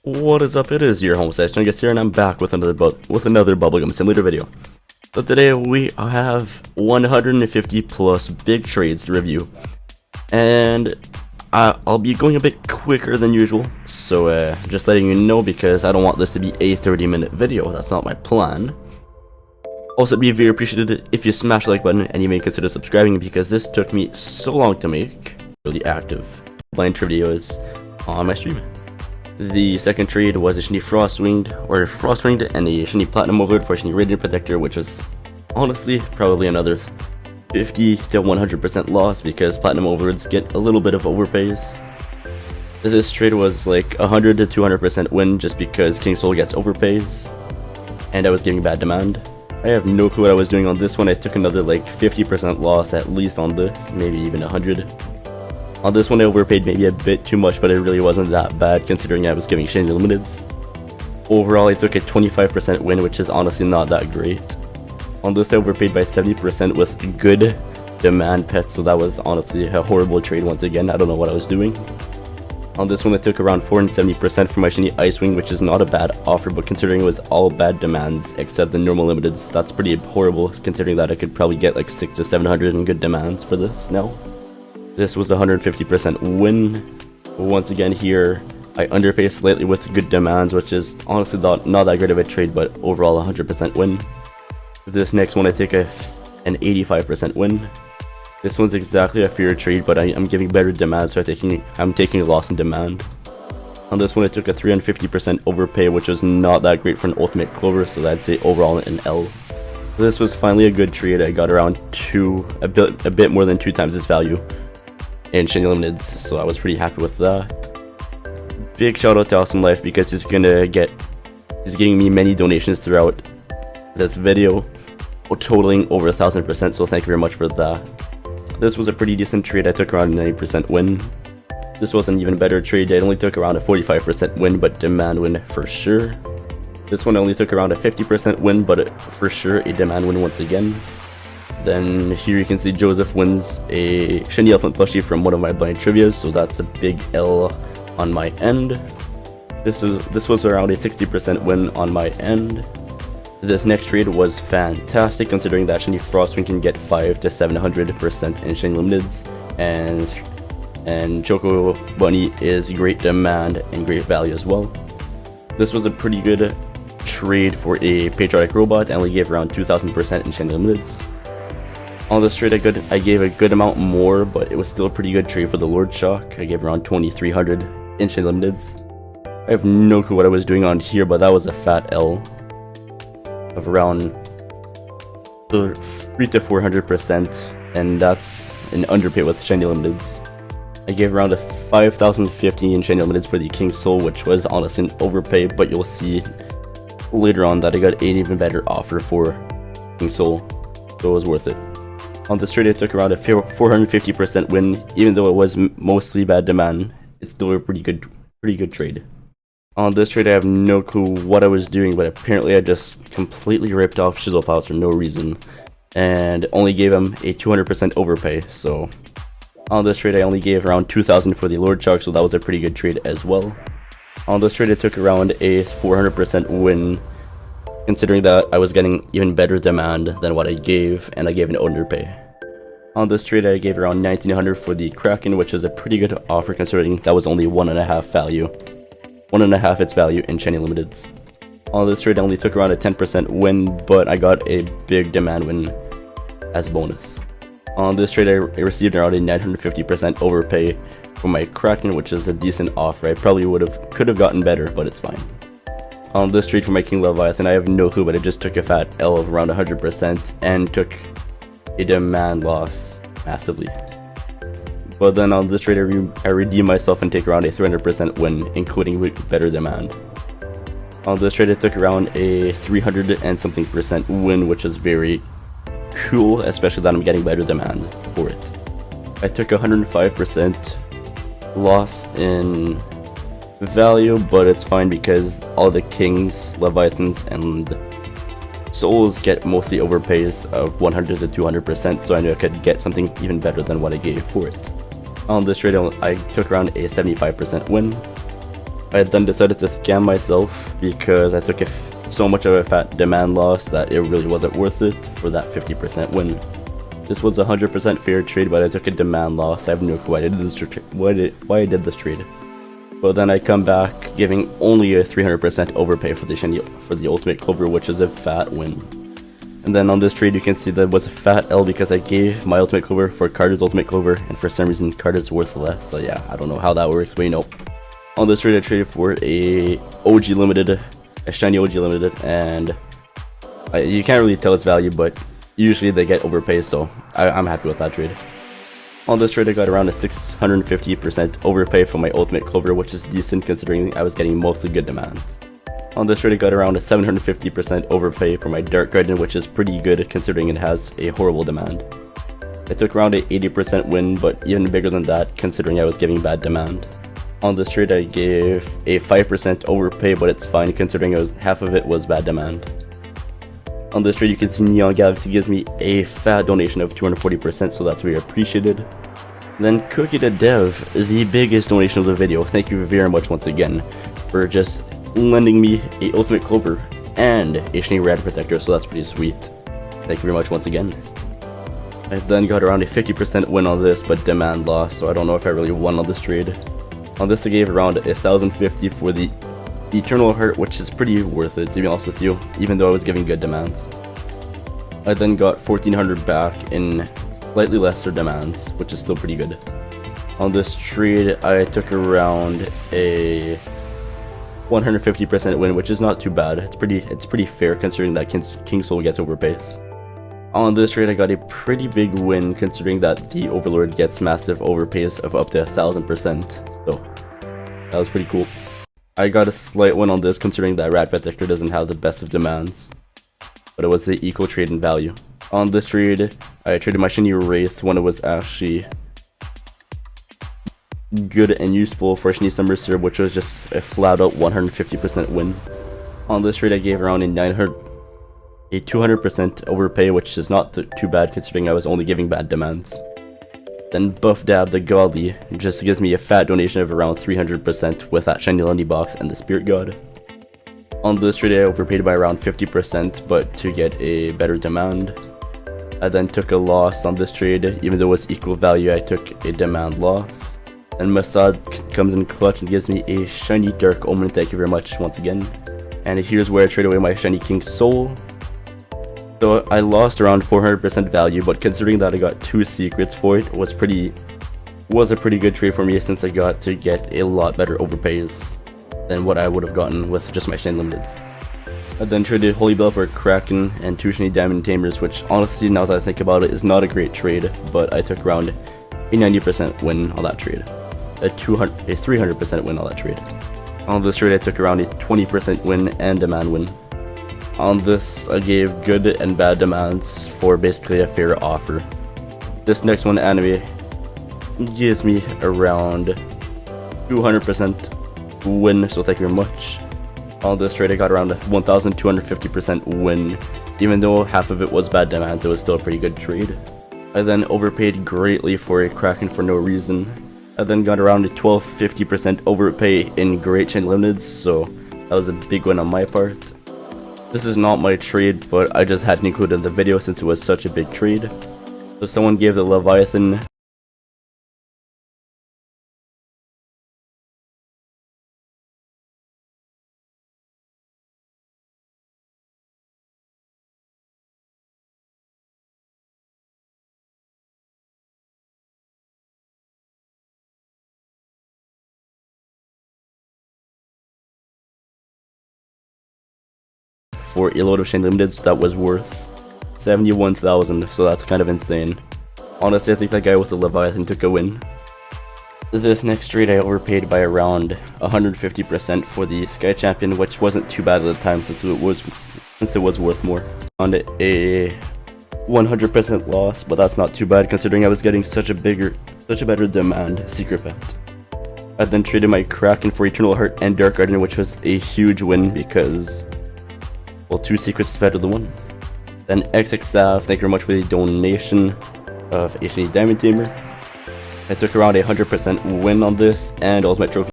What is up? It is your homestead chungus here, and I'm back with another bubblegum simulator video. So today we have 150 plus big trades to review, and I'll be going a bit quicker than usual. So just letting you know, because I don't want this to be a 30-minute video. That's not my plan. Also, it'd be very appreciated if you smash the like button and you may consider subscribing, because this took me so long to make. Really active blind trivia videos on my stream. The second trade was a shiny Frostwinged and a shiny Platinum Overlord for a shiny Radiant Protector, which was honestly probably another 50 to 100% loss, because Platinum Overlords get a little bit of overpays. This trade was like 100 to 200% win, just because King Soul gets overpays, and I was getting bad demand. I have no clue what I was doing on this one. I took another like 50% loss at least on this, maybe even 100. On this one I overpaid maybe a bit too much, but it really wasn't that bad considering I was giving shiny limiteds. Overall I took a 25% win, which is honestly not that great. On this I overpaid by 70% with good demand pets, so that was honestly a horrible trade once again. I don't know what I was doing. On this one I took around 470% for my shiny Icewing, which is not a bad offer, but considering it was all bad demands except the normal limiteds, that's pretty horrible considering that I could probably get like 600 to 700 in good demands for this now. This was a 150% win. Once again here, I underpay slightly with good demands, which is honestly not that great of a trade, but overall 100% win. This next one I take an 85% win. This one's exactly a fair trade, but I'm giving better demand, so I'm taking a loss in demand. On this one I took a 350% overpay, which was not that great for an ultimate clover, so I'd say overall an L. This was finally a good trade. I got around a bit more than 2 times its value in shiny limiteds, so I was pretty happy with that. Big shout out to Awesome Life, because he's getting me many donations throughout this video, totaling over 1000%, so thank you very much for that. This was a pretty decent trade. I took around a 90% win. This was an even better trade. I only took around a 45% win, but demand win for sure. This one I only took around a 50% win, but for sure a demand win once again. Then here you can see Joseph wins a shiny elephant plushie from one of my blind trivias, so that's a big L on my end. This was around a 60% win on my end. This next trade was fantastic, considering that shiny Frostwing can get 500 to 700% in shiny limiteds, and Choco Bunny is great demand and great value as well. This was a pretty good trade for a patriotic robot. I only gave around 2000% in shiny limiteds. On this trade I gave a good amount more, but it was still a pretty good trade for the Lord Shock. I gave around 2300 in shiny limiteds. I have no clue what I was doing on here, but that was a fat L of around 300 to 400%, and that's an underpay with shiny limiteds. I gave around a 5050 in shiny limiteds for the King Soul, which was honestly an overpay, but you'll see later on that I got an even better offer for King Soul, so it was worth it. On this trade I took around a 450% win. Even though it was mostly bad demand, it's still a pretty good trade. On this trade I have no clue what I was doing, but apparently I just completely ripped off Shizzlepaws for no reason, and only gave him a 200% overpay. So on this trade I only gave around 2000 for the Lord Shark, so that was a pretty good trade as well. On this trade I took around a 400% win, considering that I was getting even better demand than what I gave, and I gave an underpay. On this trade I gave around 1900 for the Kraken, which is a pretty good offer considering that was only 1.5 its value in shiny limiteds. On this trade I only took around a 10% win, but I got a big demand win as a bonus. On this trade I received around a 950% overpay for my Kraken, which is a decent offer. I probably could have gotten better, but it's fine. On this trade for my King Leviathan, I have no clue, but I just took a fat L of around 100% and took a demand loss massively. But then on this trade I redeem myself and take around a 300% win, including with better demand. On this trade I took around a 300 and something percent win, which is very cool, especially that I'm getting better demand for it. I took 105% loss in value, but it's fine because all the Kings, Leviathans, and Souls get mostly overpays of 100 to 200%, so I knew I could get something even better than what I gave for it. On this trade I took around a 75% win. I then decided to scam myself because I took so much of a fat demand loss that it really wasn't worth it for that 50% win. This was a 100% fair trade, but I took a demand loss. I have no clue why I did this trade. But then I come back giving only a 300% overpay for the ultimate clover, which is a fat win. And then on this trade you can see that it was a fat L because I gave my ultimate clover for Carter's ultimate clover, and for some reason Carter's worth less. So yeah, I don't know how that works, but you know. On this trade I traded for a shiny OG limited, and you can't really tell its value, but usually they get overpaid, so I'm happy with that trade. On this trade I got around a 650% overpay for my ultimate clover, which is decent considering I was getting mostly good demands. On this trade I got around a 750% overpay for my Dark Guardian, which is pretty good considering it has a horrible demand. I took around a 80% win, but even bigger than that considering I was giving bad demand. On this trade I gave a 5% overpay, but it's fine considering half of it was bad demand. On this trade you can see Neon Galaxy gives me a fat donation of 240%, so that's very appreciated. Then Cookie the Dev, the biggest donation of the video, thank you very much once again for just lending me a ultimate clover and a shiny rad protector, so that's pretty sweet. Thank you very much once again. I then got around a 50% win on this, but demand loss, so I don't know if I really won on this trade. On this I gave around 1,050 for the Eternal Heart, which is pretty worth it to be honest with you, even though I was giving good demands. I then got 1,400 back in slightly lesser demands, which is still pretty good. On this trade I took around a 150% win, which is not too bad. It's pretty fair considering that King Soul gets overpays. On this trade I got a pretty big win considering that the Overlord gets massive overpays of up to 1,000%, so that was pretty cool. I got a slight win on this considering that Rat Protector doesn't have the best of demands, but it was an equal trade in value. On this trade, I traded my shiny Wraith when it was actually good and useful for shiny Summer Syrup, which was just a flat out 150% win. On this trade I gave around a 200% overpay, which is not too bad considering I was only giving bad demands. Then Buff Dab the Godly just gives me a fat donation of around 300% with that shiny Lundy box and the Spirit God. On this trade I overpaid by around 50%, but to get a better demand. I then took a loss on this trade. Even though it was equal value, I took a demand loss. And Masad comes in clutch and gives me a shiny Dark Omen, thank you very much once again. And here's where I trade away my shiny King Soul. So I lost around 400% value, but considering that I got 2 secrets for it, was a pretty good trade for me since I got to get a lot better overpays than what I would have gotten with just my shiny limiteds. I then traded Holy Bell for Kraken and 2 shiny Diamond Tamers, which honestly, now that I think about it, is not a great trade, but I took around a 90% win on that trade. A 300% win on that trade. On this trade I took around a 20% win and demand win. On this I gave good and bad demands for basically a fair offer. This next one, Anime, gives me around 200% win, so thank you very much. On this trade I got around 1,250% win. Even though half of it was bad demands, it was still a pretty good trade. I then overpaid greatly for a Kraken for no reason. I then got around a 1250% overpay in Great Chain Limiteds, so that was a big win on my part. This is not my trade, but I just had to include it in the video since it was such a big trade. So someone gave the Leviathan for a load of shiny limiteds that was worth 71,000, so that's kind of insane. Honestly, I think that guy with the Leviathan took a win. This next trade I overpaid by around 150% for the Sky Champion, which wasn't too bad at the time since it was worth more. On a 100% loss, but that's not too bad considering I was getting such a better demand secret vet. I then traded my Kraken for Eternal Heart and Dark Guardian, which was a huge win because, well, 2 secrets is better than 1. Then XXSav, thank you very much for the donation of a shiny Diamond Tamer. I took around a 100% win on this and Ultimate Trophy